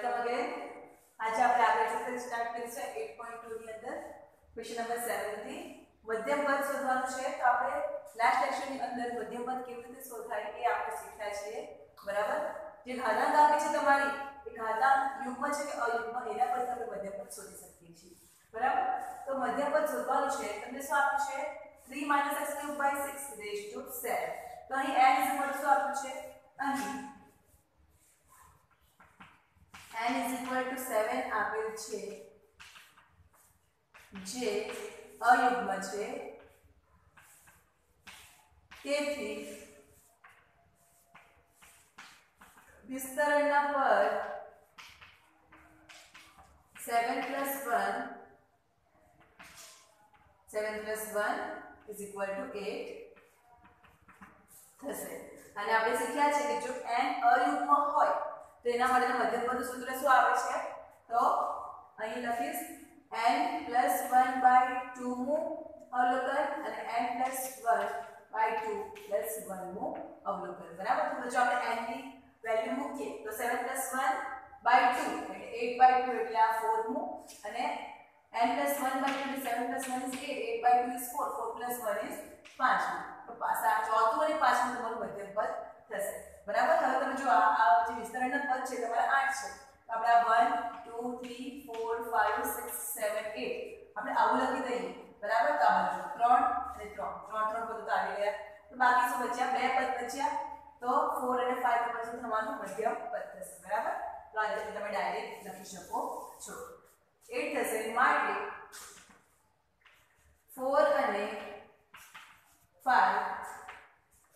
again. आज આપણે આગળ ચેપ્ટર સ્ટાર્ટ કરીશું 8.2 ની અંદર ક્વેશ્ચન નંબર 7 થી મધ્યમ પદ શોધવાનું છે તો આપણે લાસ્ટ લેક્ચર ની અંદર મધ્યમ પદ કેવી રીતે શોધાય એ આપણે શીખ્યા છીએ બરાબર જે ઘાતાંક આપે છે તમારી એ ઘાતાંક યુગ્મ છે કે અયુગ્મ એના પરથી આપણે મધ્યમ પદ શોધી શકીએ છીએ બરાબર તો મધ્યમ પદ શોધવાનું છે તમને શું આપ્યું છે 3 - x³ / 6 raised to 7 તો અહીં n શું આપ્યું છે અહીં n = 7 આપેલ છે જે અયુગ્મ છે તેથી વિસ્તરણના પર 7 + 1 = 8 થશે અને આપણે શીખ્યા છે કે જો n અયુગ્મ હોય તો એના માટેનું મધ્યમ પદનું સૂત્ર શું આવે છે તો અહીં લખીશ n + 1/2 મું અવલોકન અને n + 1/2 + 1 મું અવલોકન બરાબર તો જો આપણે n ની વેલ્યુ મૂકીએ તો 7 + 1/2 એટલે 8/2 એટલે આ 4 મું અને n + 1/2 7 + 1 is 8 8/2 is 4 4 + 1 is 5 તો પાછા ચોથું અને પાંચમું તમારું મધ્યમ પદ થશે બરાબર હવે તમે જો આ જે વિસ્તરણના પદ છે તમારા 8 છે તો આપણે 1 2 3 4 5 6 7 8 આપણે આવું લખી દઈએ બરાબર તો આ બાજુ 3 અને 3 પદ તો આવી ગયા તો બાકી શું બચ્યા બે પદ બચ્યા તો 4 અને 5 પછી તમારું મધ્યમ પદ થશે બરાબર તો આ રીતે તમે ડાયરેક્ટ લખી શકો છો 8 થશે માટે 4 અને 5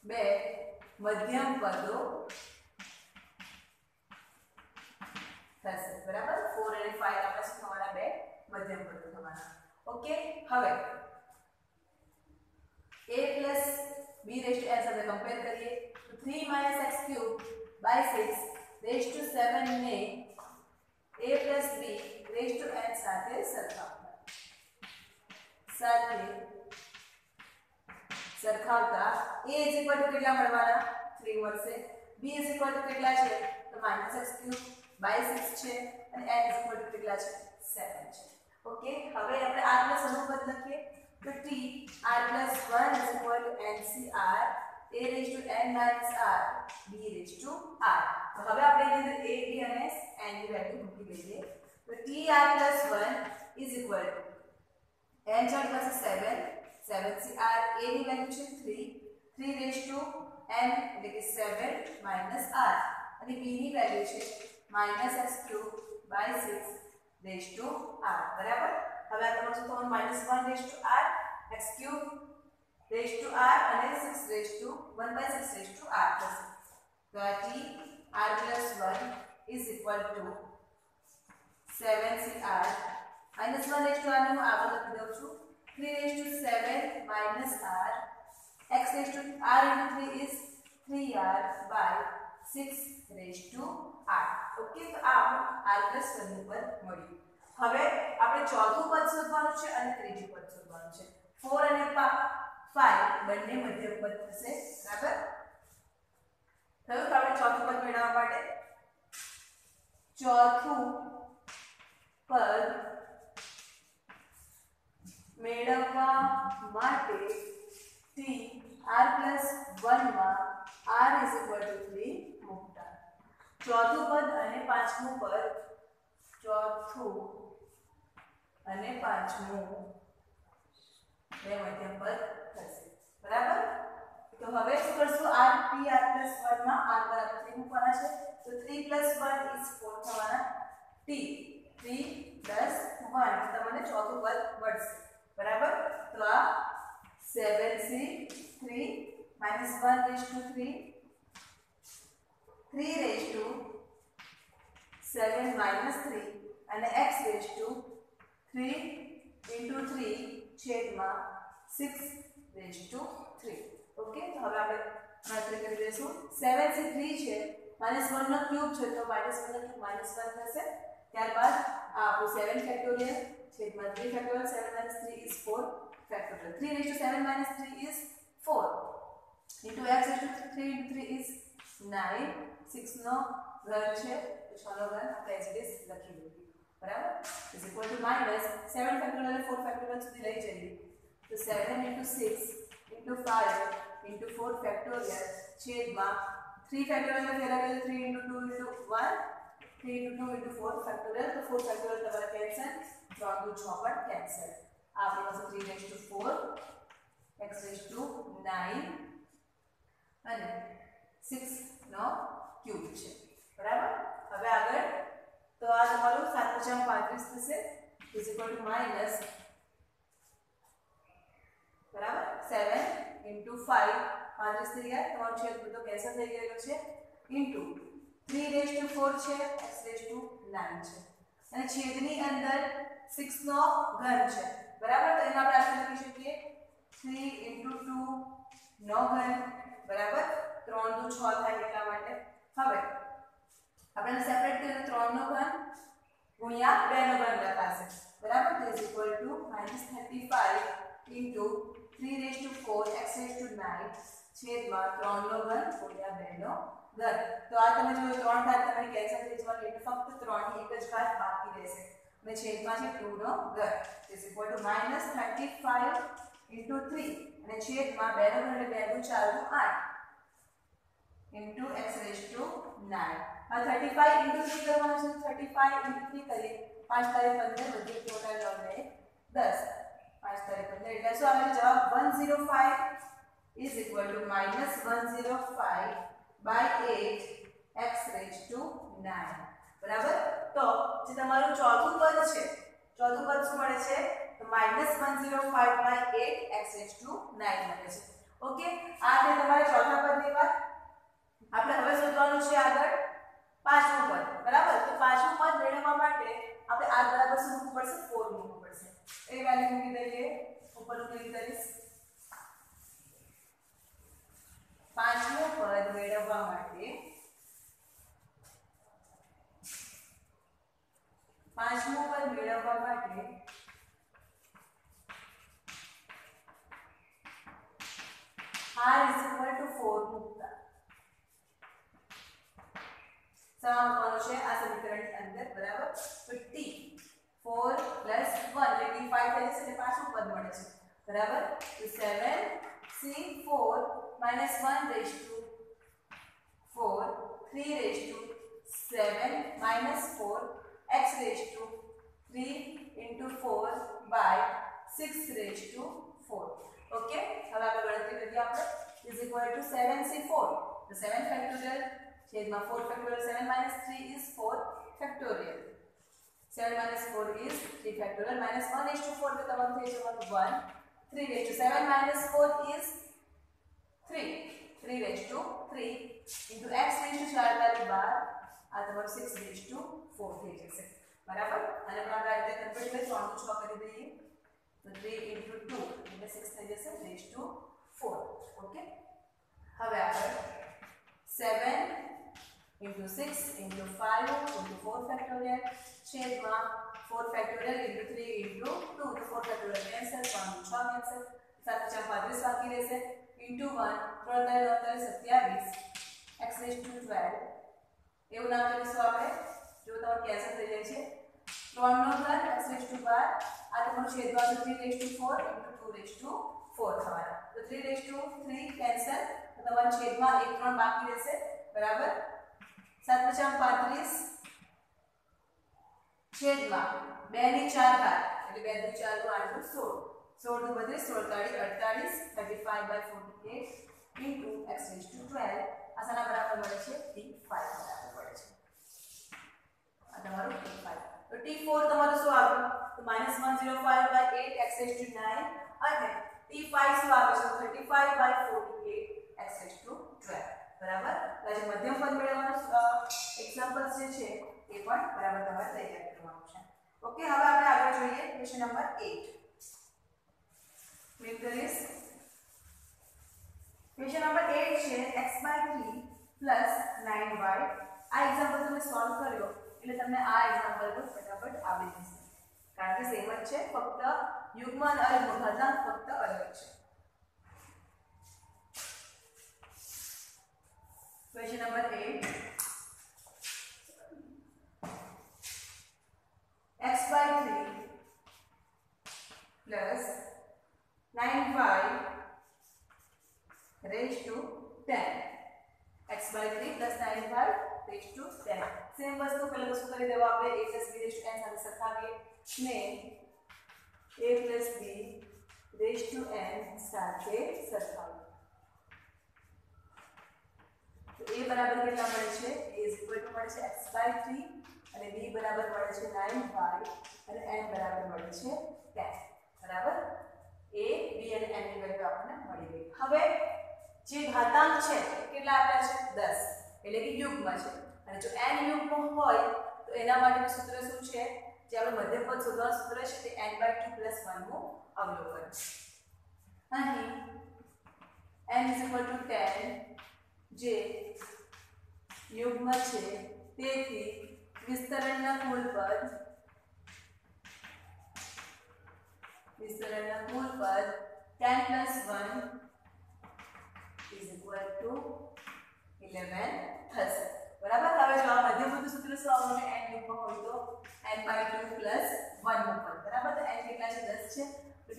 બે મધ્યમ પદો થશે બરાબર 4 અને 5 આપણા શું થવાના બે મધ્યમ પદો થવાના ઓકે હવે a + b raised to n સાથે કમ્પેર કરીએ તો 3 - x³ / 6 raised to 7 ને a + b raised to n સાથે સરખાવતા a કેટલા મળવાના 3 મળશે b કેટલા છે તો -x³ / 6 છે અને n કેટલા છે 7 છે ઓકે હવે આપણે r નો સમૂહપદ લખીએ તો t r + 1 = NCR a raised to n - r b raised to r તો હવે આપણે એની અંદર a b અને n ની વેલ્યુ મૂકી દઈએ તો t r + 1 = n ચાર પાસે 7 7 r a ની વેલ્યુ છે 3 raised to n એટલે કે 7 - r અને b ની વેલ્યુ છે -x³ / 6 raised to r બરાબર હવે આ તમારું શું થવાનું -1 raised to r x³ raised to r અને 6 raised to 1/6 raised to r થશે તો આ t r + 1 = 7 -1 raised to r ને હું આગળ લખી દઉં છું 3 raised to 7 - r x raised to r into 3 is 3r / 6 raised to r okay તો આ આપણું r + 1 નું પદ મળ્યું હવે આપણે ચોથું પદ શોધવાનું છે અને ત્રીજું પદ શોધવાનું છે 4 અને 5 બંને મધ્યમ પદ થશે બરાબર થયું તો આપણે ચોથું પદ મેળવવા માટે ચોથું પદ મેળવવા માટે t r + 1 માં r = 3 મૂકતા ચોથું પદ અને પાંચમું પદ ચોથું અને પાંચમું બે મધ્યમ પદ થશે બરાબર તો હવે શું કરશું r p r + 1 માં r = 3 મૂકવાના છે તો 3 + 1 = 4 થવાના t 3 + 1 તમને ચોથું પદ મળશે બરાબર તો આ 7c 3 - 1 raised to 3 3 raised to 7 - 3 અને x raised to 3 into 3 છેદમાં 6 raised to 3 ઓકે તો હવે આપણે ગણતરી કરી દઈશું 7c 3 છે -1 નો ક્યુબ છે તો -1 નો ક્યુબ -1 થશે ત્યારબાદ આ આપણું 7 ફેક્ટોરિયલ છેદમાં 3 factorial 7 - 3 is 4 factorial 3 raised to 7 - 3 is 4 into x raised to 3 into 3 is 9 6 નો ઘર છે તો 6 નો ઘન આપણે એઝ ઇટ ઇઝ લખી દઈએ બરાબર is equal to minus 7 factorial અને 4 ફેક્ટોરિયલ સુધી લઈ જઈએ તો 7 into 6 into 5 into 4 ફેક્ટોરિયલ છેદમાં 3 ફેક્ટોરિયલ ને ફેરવીએ તો 3 into 2 into 1 3 into 2 into 4 factorial તો 4 ફેક્ટોરિયલ તમારા કેન્સલ 3 દુ 6 પણ કેન્સલ આપણી પાસે 3 raised to 4 x raised to 9 અને 6 નો ક્યુબ છે બરાબર હવે આગળ તો આ તમારું 7 × 35 થશે ઇઝ ઇક્વલ ટુ માઈનસ બરાબર 7 into 5 35 થઈ ગયા તમારો છેદ બધો કેન્સલ થઈ ગયેલો છે ઇન્ટુ 3 raised to 4 છે x raised to 9 છે અને છેદની અંદર 6 નો ઘન છે બરાબર તો એના આપણે લખી શકીએ 3 into 2 નો ઘન બરાબર 3 દુ 6 થાય એટલા માટે હવે આપણે સેપરેટ કરીને 3 નો ઘન ગુણ્યા 2 નો ઘન લખાશે બરાબર તો is equal to -35 into 3 raised to 4 x raised to 9 છેદમાં 3 નો ઘન ગુણ્યા 2 નો ઘન તો આ તમે જોયું 3 ઘાત તમારી કેન્સલ થઈ જવાની એટલે ફક્ત 3 ની એક જ ઘાત બાકી રહેશે અને છેદમાં છે 2 નો ઘન ઇઝ ઇક્વલ ટુ -35 into 3 અને છેદમાં 2 નો ઘન એટલે 2 દુ 4 દુ 8 into x raised to 9 આ 35 into 3 કરવાનું છે 35 into 3 કરીએ 5 તારીખ 15 બધી ટોટલ લંબાઈ 10 5 તારીખ 15 એટલે શું આવે જવાબ 105 is equal to -105 by 8 x raised to 9 બરાબર તો જે તમારું ચોથું પદ છે ચોથું પદ શું મળે છે તો -105 by 8 x raised to 9 મળે છે ઓકે આ છે તમારા ચોથા પદની વાત આપણે હવે શોધવાનું છે આગળ પાંચમું પદ બરાબર તો પાંચમું પદ મેળવવા માટે આપણે r બરાબર શું મૂકવું પડશે 4 મૂકવું પડશે એ વેલ્યુ મૂકી દઈએ ઉપરનું ક્લિક કરીશ પાંચમું પદ મેળવવા માટે r is equal to 4 મૂકતા મૂકવાનો છે આ સમીકરણની અંદર બરાબર તો t 4 + 1 એટલે t 5 થઈ જશે એટલે પાછું પદ મળે છે બરાબર તો 7c4 - 1 raised to 4 3 raised to 7 - 4 x raised to 3 into 4 by 6 raised to 4 okay હવે આપણે ગણતરી કરીએ આપણે is equal to 7c4 તો 7 ફેક્ટોરિયલ છેદમાં 4 factorial 7 - 3 is 4 factorial 7 - 4 is 3 factorial -1 raised to 4 તો તમારું થઈ જવાનું 1 3 raised to 7 - 4 is 3 3 raised to 3 into x raised to 4 તારી 12 આ તમારું 6 raised to 4 થઈ જશે બરાબર અને આપણે આ રીતે કન્વર્ટ કરી 3 નું 6 કરી દઈએ તો 3 into 2 એટલે 6 થઈ જશે raised to 4 ઓકે હવે આપણે 7 into 6 into 5 into 4 factorial છેદમાં 4 factorial into 3 into 2 તો 4 factorial cancel 1 6 cancel 7 × 35 બાકી રહેશે into 1 3 × 27 x raised to 12 એવું નામ કરીશું આપણે જો તમારું કેન્સલ થઈ જાય છે 3 નો ઘન x raised to 12 આ તમારું છેદમાં 3 raised to 4 into 2 raised to 4 થવાના તો 3 raised to 3 કેન્સલ તો તમારા છેદમાં 1 3 બાકી રહેશે બરાબર 7 × 35 છેદમાં 2 ની 4 ઘાત એટલે 2 દુ 4 દુ 8 દુ 16 16 દુ 32 16 તાળી 48 35/48 into x raised to 12 આ સાના બરાબર મળે છે t5 બરાબર મળે છે આ તમારું t5 તો t4 તમારું શું આવ્યું તો -105/8 x raised to 9 અને t5 શું આવે છે 35/48 x raised to 12 બરાબર એટલે જે મધ્યમ પદ મેળવવાનો એક્ઝામ્પલ્સ જે છે એ પણ બરાબર તમારે તૈયાર કરવાનું છે ઓકે હવે આપણે આગળ જોઈએ ક્વેશ્ચન નંબર 8 ક્લિક કરીશ ક્વેશ્ચન નંબર 8 છે x/3 + 9y આ એક્ઝામ્પલ તમે સોલ્વ કર્યો એટલે તમને આ એક્ઝામ્પલ પર ફટાફટ આવડી જશે કારણ કે સેમ જ છે ફક્ત યુગ્મ અને અયુગ્મ ઘાતાંક ફક્ત અલગ છે क्वेश्चन नंबर 8 તો શું કરી દેવા આપણે a + b raise to n સાથે સરખાવીએ ને a + b raise to n સાથે સરખાવીએ તો a બરાબર કેટલા મળે છે a = મળે છે x/3 અને b બરાબર મળે છે 9y અને n બરાબર મળે છે 10 બરાબર a b અને n ની વેલ્યુ આપણને મળી ગઈ હવે જે ઘાતાંક છે કેટલા આપ્યા છે 10 એટલે કે યુગ્મ છે અને જો n યુગ્મ હોય તો એના માટેનું સૂત્ર શું છે જે આપણે મધ્યમપદ શોધવાનું સૂત્ર છે તે n/2 + 1 નું અવલોકન અહીં n = 10 જે યુગ્મ છે તેથી વિસ્તરણના કુલ પદ 10 + 1 = 11 થશે બરાબર હવે જો આ મધ્યમપદ સૂત્ર શું આવશે n યુગ્મ હોય તો n/2 + 1 નું પદ બરાબર તો n કેટલા છે 10 છે તો 10/2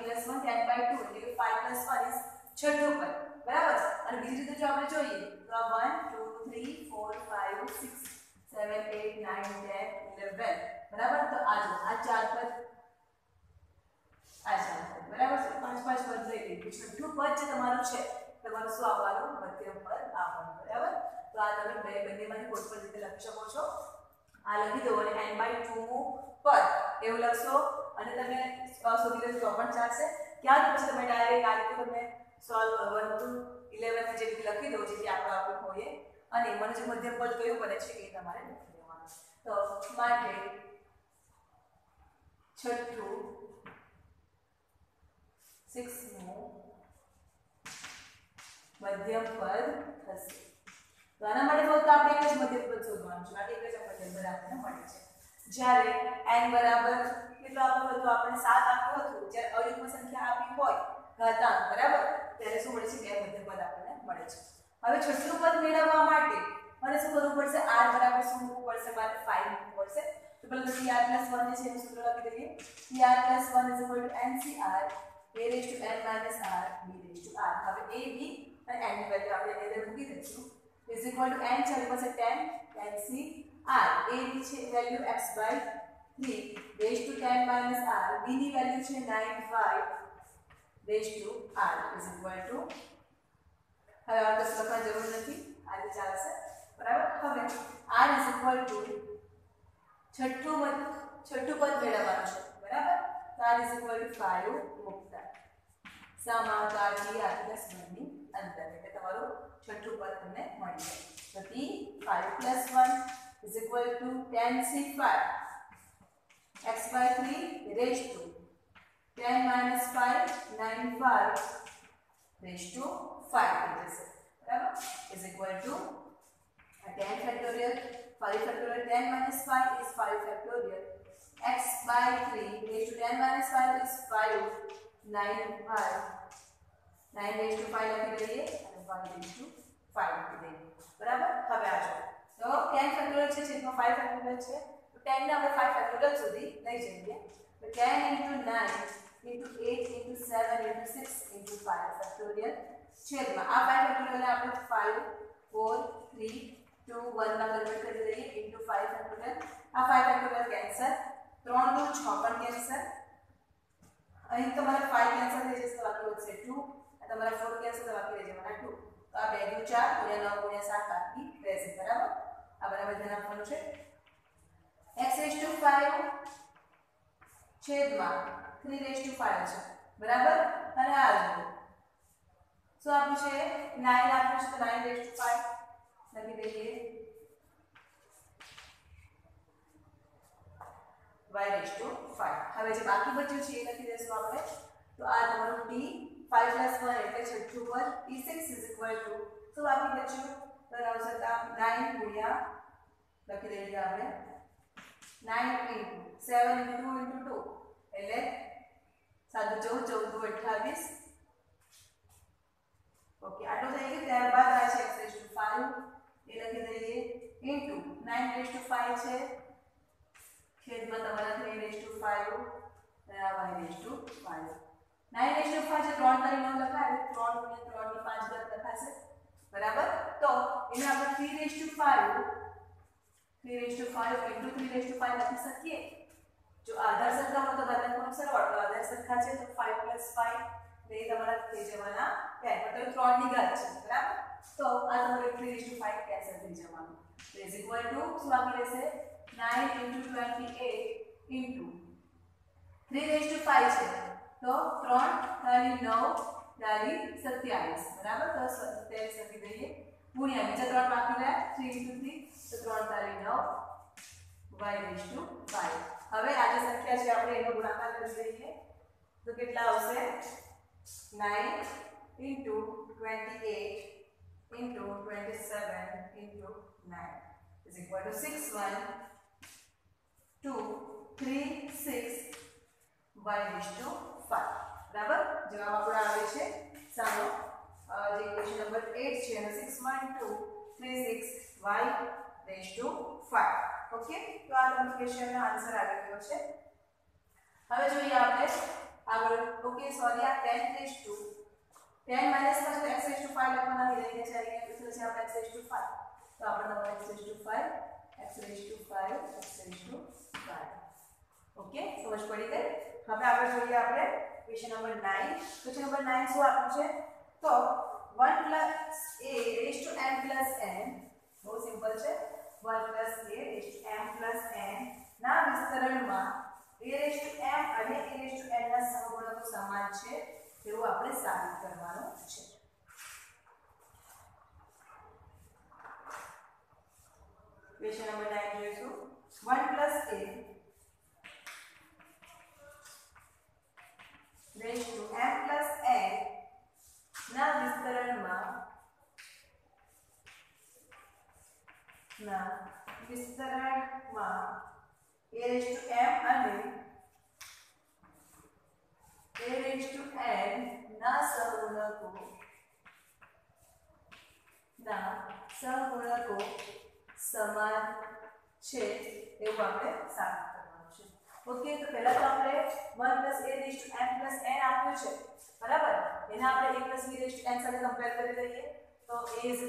+ 1 10/2 એટલે કે 5 + 1 is છઠ્ઠું પદ બરાબર અને બીજી રીતે જો આપણે જોઈએ તો આ 1 2 3 4 5 6 7 8 9 10 11 બરાબર તો આ જો આ ચાર પદ આ ચાર પદ બરાબર છે પાંચ પાંચ પદ લઈ લીધું છઠ્ઠું પદ જે તમારું છે તમારું શું આવવાનું મધ્યમ પદ આવવાનું બરાબર તો આ તમે બંનેમાંથી કોઈ પણ રીતે લખી શકો છો આ લખી દો અને n/2 નું પદ એવું લખશો અને તમે શોધી લેજો તો પણ ચાલશે ક્યાં પછી તમે ડાયરેક્ટ આ રીતે તમે સોલ્વ 1 to 11 જેવી લખી દો જેથી આપણે હોઈએ અને મને જે મધ્યમ પદ કયું બને છે એ તમારે લખી દેવાનું તો માટે છઠ્ઠું 6મું મધ્યમ પદ થશે તો આના માટે ફક્ત આપણે એક જ મધ્યમ પદ શોધવાનું છે માટે એક જ મધ્યમ પદ આપણને મળે છે જ્યારે n બરાબર કેટલો આપ્યો હતો આપણે 7 આપ્યો હતો જ્યારે અયુગ્મ સંખ્યા આપી હોય ઘાતાંક બરાબર ત્યારે શું મળે છે બે મધ્યમ પદ આપણને મળે છે હવે છઠ્ઠું પદ મેળવવા માટે મને શું કરવું પડશે r બરાબર શું મૂકવું પડશે મારે 5 મૂકવું પડશે તો પહેલા તો r + 1 જે છે એનું સૂત્ર લખી દઈએ r + 1 = ncr a raised to n minus r b raised to r હવે a b અને n ની વેલ્યુ આપણે અંદર મૂકી દઈશું is equal to n ચાલી પાસે 10 ncr a ની છે value x/3 raised to 10 minus r b ની વેલ્યુ છે 9y raised to r is equal to હવે આ તો લખવાની જરૂર નથી આ રીતે ચાલશે બરાબર હવે r is equal to છઠ્ઠું પદ મેળવવાનું છે બરાબર તો r is equal to 5 મૂકતા સામા r b r + 1 ની અંદર એટલે તમારું છઠ્ઠું પદ તમને મળી જાય તો t 5 + 1 is equal to 10c5 x/3 raised to 10 minus 5 9y raised to 5 बराबर is equal to 10 factorial 5 factorial 10 minus 5 is 5 factorial x/3 raised to 10 minus 5 is 5 9y 9 raised to 5 લખી દઈએ અને 1 raised to 5 લખી દઈએ બરાબર હવે આ જો તો 10 factorial છે જેમાં 5 factorial છે તો 10 ને આપણે 5 factorial સુધી લઈ જઈએ તો 10 into 9 into 8 into 7 into 6 into 5 factorial છેદમાં આ 5 factorial ને આપણે 5 4 3 2 1 માં કન્વર્ટ કરી દઈએ into 5 factorial આ 5 factorial કેન્સલ 3 નું 6 પણ કેન્સલ અહીં તમારે 5 કેન્સલ થઈ જશે તો બાકી વધશે 2 આ તમારા 4 કેન્સલ તો બાકી રહી જવાના 2 તો આ 2 * 4 * 9 * 7 બાકી રહેશે બરાબર આ બરાબર ધ્યાન આપવાનું છે x5 છેદમાં 3/5 છે બરાબર અને આ જો સો આપ્યું છે 9 આપ્યું છે તો 9/5 લખી દઈએ y/5 હવે જે બાકી બચ્યું છે એ લખી દેશું આપણે તો આ તમારું t 5 + 1 એટલે છઠ્ઠું પદ t6 = તો બાકી બચ્યું તો આવશે 9 ગુણ્યા લખી દઈએ આપણે 9 * 7 * 2 * 2 એટલે 7 * 14 = 28 ઓકે આટલું થઈ ગયું ત્યારબાદ આ છે x5 એ લખી દઈએ into 9/5 છે છેદમાં તમારા 3/5 અને આ y/5 9/5 છે 3 તરી 9 લખાય 3 ગુણ્યા 3 ની 5 ઘાત લખાશે બરાબર તો એને આપણે 3/5 3/5 into 3/5 લખી શકીએ. જો આધાર સરખા હોય તો ઘાતાંકનો સરવાળો, તો આધાર સરખા છે તો 5 + 5 એ તમારા થઈ જવાના 10, મતલબ 3 ની ઘાત છે, બરાબર. તો આ તમારું 3/5 કેન્સલ થઈ જવાનું. તો ઇઝ ઇક્વલ ટુ શું બાકી રહેશે 9 × 28 into 3/5 છે તો 3 × 9 = 27, બરાબર. તો 27 લખી દઈએ ગુણ્યા બીજા 3 બાકી રહ્યા 3 × 3 તો 3 × 9 y/5. હવે આ જે સંખ્યા છે આપણે એનો ગુણાકાર કરી દઈએ તો કેટલા આવશે 9 × 28 × 27 × 9 is equal to 61,236 y/5, બરાબર. જવાબ આપણો આવે છે સાનો જે ક્વેશ્ચન નંબર 8 છે એનો 61,236 y/5. ઓકે, તો આ તમારો ક્વેશ્ચનનો આન્સર આવી ગયો છે. હવે જોઈએ આપણે આગળ. ઓકે, સોરી, આ 10 માઈનસ પછી x/5 લખવાના રહી ગયા છે. અહીંયા લખ્યું છે આપણે x/5, તો આપણે x/5 ઓકે, સમજ પડી ગઈ. હવે આગળ જોઈએ આપણે ક્વેશ્ચન નંબર 9. ક્વેશ્ચન નંબર 9 શું આપ્યું છે તો 1 + a raised to m + n, બહુ સિમ્પલ છે. 1 + a raised to m + n ના વિસ્તરણમાં a raised to m અને a raised to n ના સહગુણકો સમાન છે એવું આપણે સાબિત કરવાનું છે. ક્વેશ્ચન નંબર 9 જોઈશું. 1 + a raised to m + n ના વિસ્તરણમાં a raised to m અને a raised to n ના સહગુણકો સમાન છે એવું આપણે સાબિત કરવાનું છે. ઓકે, તો પહેલા તો આપણે 1 + a raised to m + n આપ્યું છે, બરાબર. એને આપણે a + b raised to n સાથે કમ્પેર કરી દઈએ તો a =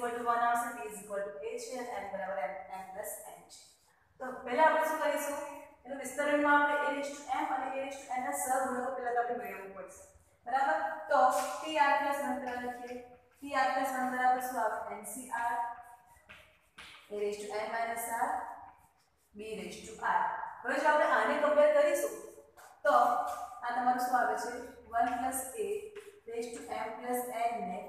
1 આવશે, b = a છે અને n = m + n છે. તો પહેલા આપણે શું કરીશું, એનું વિસ્તરણમાં આપણે a raised to m અને a raised to n ના સહગુણકો પહેલા તો આપણે મેળવવું પડશે, બરાબર. તો tr + 1 લખીએ. tr + 1 બરાબર શું આવે NCR a raised to n - r b raised to r. હવે જો આપણે આને કમ્પેર કરીશું તો આ તમારું શું આવે છે 1 + a raised to m + n ને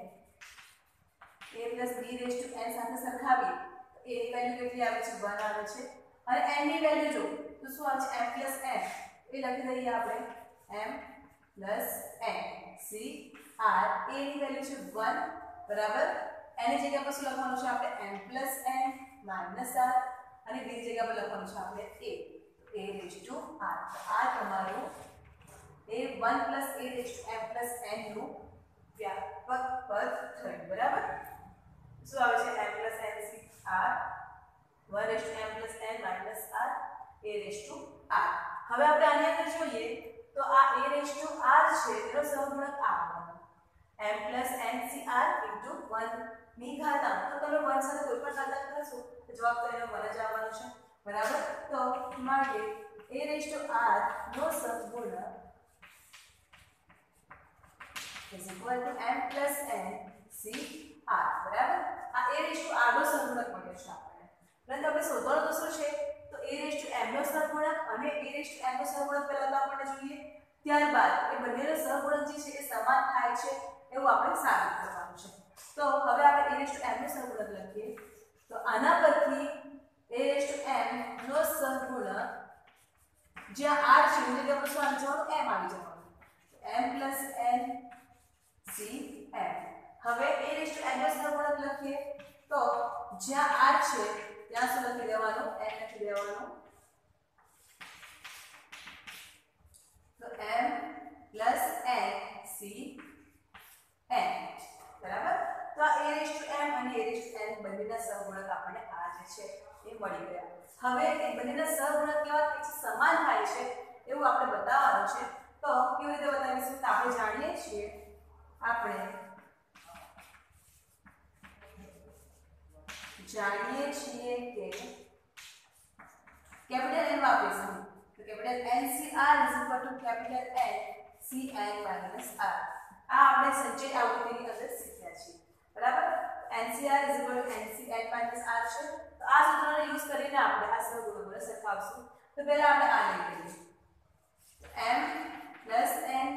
a + b raised to n સાથે સરખાવીએ તો a ની વેલ્યુ કેટલી આવે છે 1 આવે છે અને n ની વેલ્યુ જો તો શું આવે છે m + n, એ લખી દઈએ આપણે m + n c r. a ની વેલ્યુ છે 1, બરાબર. એની જગ્યા પર શું લખવાનું છે આપણે m + n - r અને b ની જગ્યા પર લખવાનું છે આપણે a raised to r. આ તમારું a 1 + a raised to m + n નું વ્યાપક પદ થયું, બરાબર. શું આવે છે m + n c r 1 raised to m + n - r a raised to r. હવે આપણે આની અંદર જોઈએ તો આ a raised to r છે એનો સહગુણક આવવાનો m + n c r * 1 ની ઘાતાંક. તો તમે 1 સાથે કોઈ પણ ઘાતાંક કરશો તો જવાબ તો એનો 1 જ આવવાનો છે, બરાબર. તો માટે a raised to r નો સહગુણક is equal to m + n c r, બરાબર. આ a raised to r નો સહગુણક મળ્યો છે આપણને. પરંતુ આપણે શોધવાનું તો શું છે તો a raised to m નો સહગુણક અને a raised to n નો સહગુણક પહેલા તો આપણને જોઈએ, ત્યારબાદ એ બંનેનો સહગુણક જે છે એ સમાન થાય છે એવું આપણે સાબિત કરવાનું છે. તો હવે આપણે a raised to m નો સહગુણક લખીએ તો આના પરથી a raised to m નો સહગુણક જ્યાં r છે એની જગ્યા પર શું આવી જવાનું m આવી જવાનું, m + n c m. હવે a raised to n નો સહગુણક લખીએ તો જ્યાં r છે ત્યાં શું લખી દેવાનું n લખી દેવાનું, તો m + n c n, બરાબર. તો આ a raised to m અને a raised to n બંનેના સહગુણક આપણને આ જે છે એ મળી ગયા. હવે એ બંનેના સહગુણક કેવા થાય છે સમાન થાય છે એવું આપણે બતાવવાનું છે. તો કેવી રીતે બતાવીશું તો આપણે જાણીએ છીએ કે कैपिटल एन वापरीશું तो capital NCR is equal to capital NCN minus R આ આપણે સંચય આવૃત્તિની અંદર શીખ્યા છીએ બરાબર NCR is equal to NCN minus R છે તો આ સૂત્રનો યુઝ કરીને આપણે આ સહગુણકોને સરખાવશું તો પહેલા આપણે આ લઈ લઈએ M plus N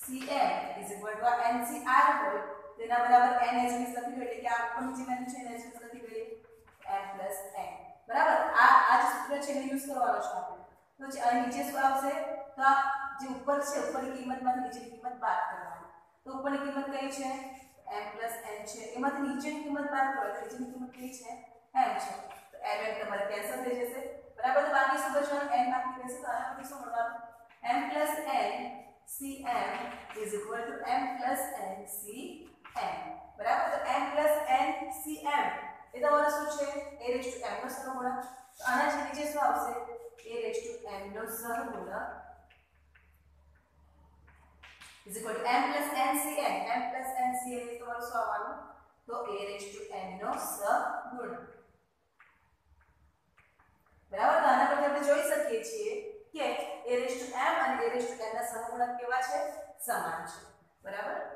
CN is equal to NCR હોય તેના બરાબર N એચ લખી દો એટલે કે આ ઉપરની જે વેલ્યુ છે એને એચ લખી દઈએ M પ્લસ N બરાબર આ જે સૂત્ર છે એને યુઝ કરવાનો છે આપણે તો જે અહીં નીચે શું આવશે તો આ જે ઉપર છે ઉપરની કિંમતમાંથી નીચેની કિંમત બાદ કરવાની તો ઉપરની કિંમત કઈ છે m n છે એમાંથી નીચેની કિંમત બાદ કરો તો નીચેની કિંમત કઈ છે m છે તો m તમારે કેન્સલ થઈ જશે બરાબર તો બાકી શું બચવાનું n બાકી રહેશે તો આના પછી શું મળવાનું m n cm is equal to m n cm બરાબર તો m n cm એ તમારું શું છે a raised to m નો સહગુણક તો આના જે નીચે શું આવશે a raised to m નો સહગુણક is equal to m NCN m NCN એ તમારું શું આવવાનું તો a raised to n નો સહગુણક બરાબર તો આના પરથી આપણે જોઈ શકીએ છીએ કે a raised to m અને a raised to n ના સહગુણક કેવા છે સમાન છે બરાબર